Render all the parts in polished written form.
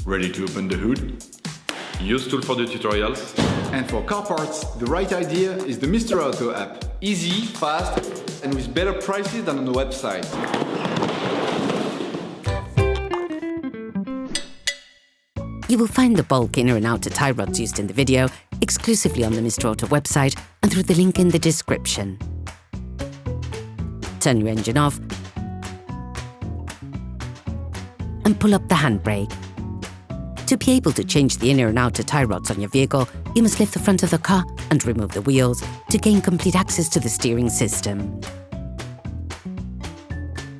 Ready to open the hood? UseTool for the tutorials. And for car parts, the right idea is the Mr. Auto app. Easy, fast, and with better prices than on the website. You will find the bulk inner and outer tie rods used in the video exclusively on the Mr. Auto website and through the link in the description. Turn your engine off and pull up the handbrake. To be able to change the inner and outer tie rods on your vehicle, you must lift the front of the car and remove the wheels to gain complete access to the steering system.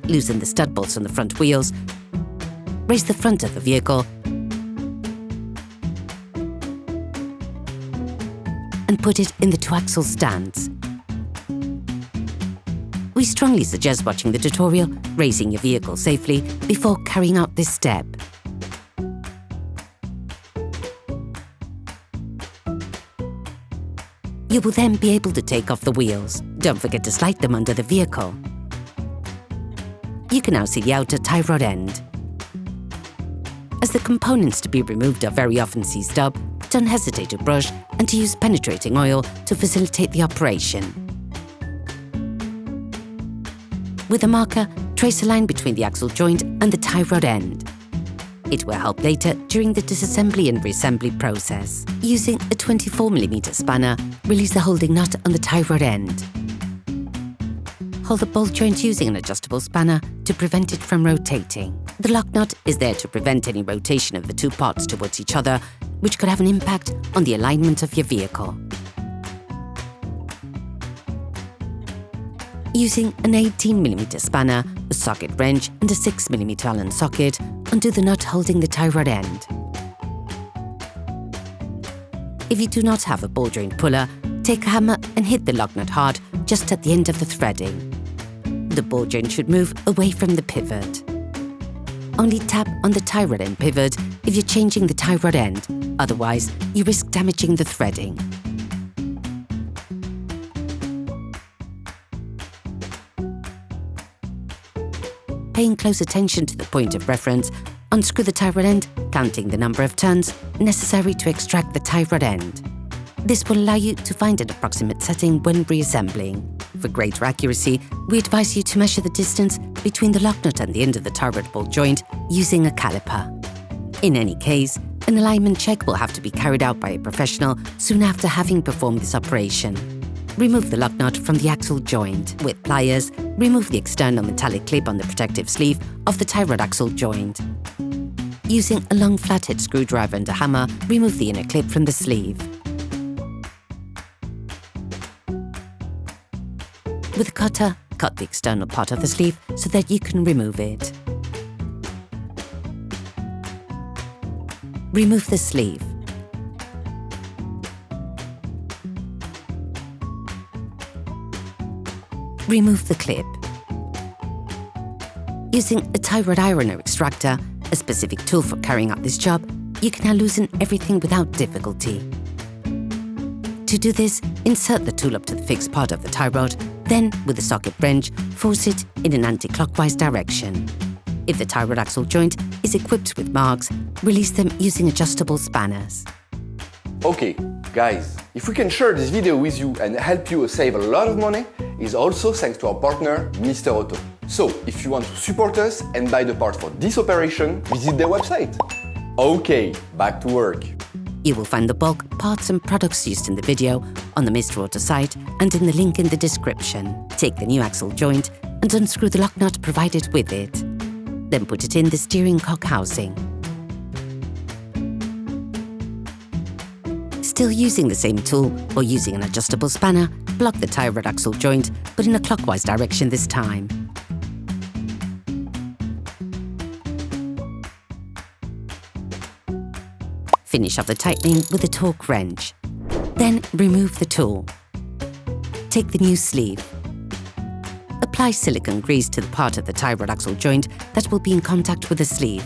Loosen the stud bolts on the front wheels, raise the front of the vehicle, and put it in the two-axle stance. We strongly suggest watching the tutorial, raising your vehicle safely before carrying out this step. You will then be able to take off the wheels. Don't forget to slide them under the vehicle. You can now see the outer tie rod end. As the components to be removed are very often seized up, don't hesitate to brush and to use penetrating oil to facilitate the operation. With a marker, trace a line between the axle joint and the tie rod end. It will help later during the disassembly and reassembly process. Using a 24mm spanner, release the holding nut on the tie rod end. Hold the bolt joint using an adjustable spanner to prevent it from rotating. The lock nut is there to prevent any rotation of the two parts towards each other, which could have an impact on the alignment of your vehicle. Using an 18mm spanner, a socket wrench and a 6mm Allen socket, undo the nut holding the tie rod end. If you do not have a ball joint puller, take a hammer and hit the lock nut hard just at the end of the threading. The ball joint should move away from the pivot. Only tap on the tie rod end pivot if you're changing the tie rod end, otherwise you risk damaging the threading. Paying close attention to the point of reference, unscrew the tie rod end, counting the number of turns necessary to extract the tie rod end. This will allow you to find an approximate setting when reassembling. For greater accuracy, we advise you to measure the distance between the lock nut and the end of the tie rod ball joint using a caliper. In any case, an alignment check will have to be carried out by a professional soon after having performed this operation. Remove the lock nut from the axle joint. With pliers, remove the external metallic clip on the protective sleeve of the tie rod axle joint. Using a long flathead screwdriver and a hammer, remove the inner clip from the sleeve. With a cutter, cut the external part of the sleeve so that you can remove it. Remove the sleeve. Remove the clip. Using a tie rod ironer extractor, a specific tool for carrying out this job, you can now loosen everything without difficulty. To do this, insert the tool up to the fixed part of the tie rod, then, with a socket wrench, force it in an anti-clockwise direction. If the tie rod axle joint is equipped with marks, release them using adjustable spanners. Okay, guys, if we can share this video with you and help you save a lot of money, is also thanks to our partner, Mr. Auto. So, if you want to support us and buy the parts for this operation, visit their website. Okay, back to work. You will find the bulk, parts and products used in the video on the Mr. Auto site and in the link in the description. Take the new axle joint and unscrew the lock nut provided with it. Then put it in the steering cock housing. Still using the same tool or using an adjustable spanner, block the tie rod axle joint, but in a clockwise direction this time. Finish off the tightening with a torque wrench. Then remove the tool. Take the new sleeve. Apply silicone grease to the part of the tie rod axle joint that will be in contact with the sleeve.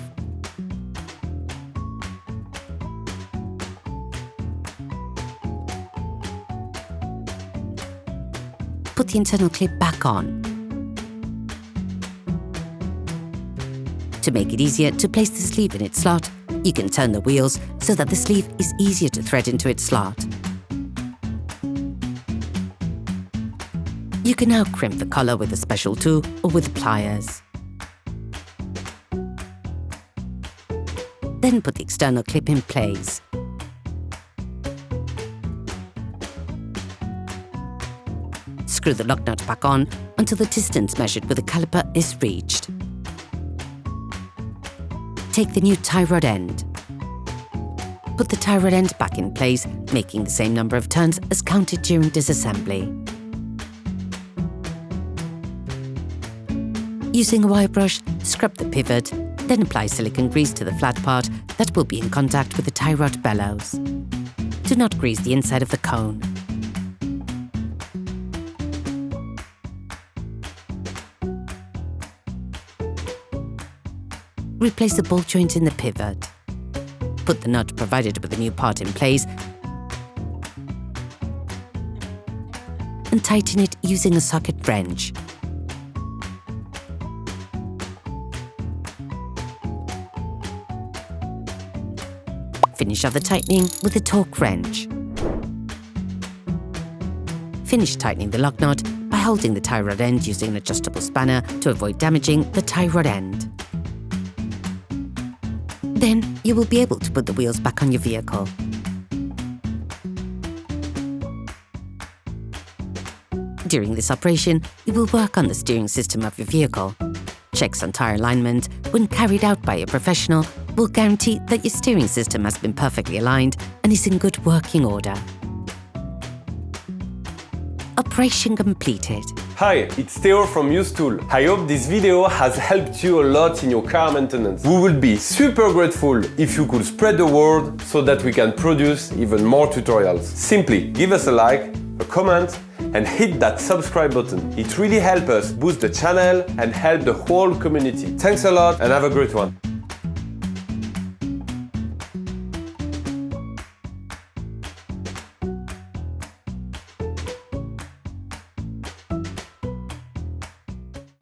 Put the internal clip back on. To make it easier to place the sleeve in its slot, You can turn the wheels so that the sleeve is easier to thread into its slot. You can now crimp the collar with a special tool or with pliers. Then put the external clip in place. Screw the lock nut back on until the distance measured with the caliper is reached. Take the new tie rod end. Put the tie rod end back in place, making the same number of turns as counted during disassembly. Using a wire brush, scrub the pivot, then apply silicone grease to the flat part that will be in contact with the tie rod bellows. Do not grease the inside of the cone. Replace the ball joint in the pivot. Put the nut provided with the new part in place and tighten it using a socket wrench. Finish off the tightening with a torque wrench. Finish tightening the lock nut by holding the tie rod end using an adjustable spanner to avoid damaging the tie rod end. Then you will be able to put the wheels back on your vehicle. During this operation, you will work on the steering system of your vehicle. Checks on tire alignment, when carried out by a professional, will guarantee that your steering system has been perfectly aligned and is in good working order. Operation completed. Hi, it's Theo from UseTool. I hope this video has helped you a lot in your car maintenance. We would be super grateful if you could spread the word so that we can produce even more tutorials. Simply give us a like, a comment, and hit that subscribe button. It really helps us boost the channel and help the whole community. Thanks a lot and have a great one.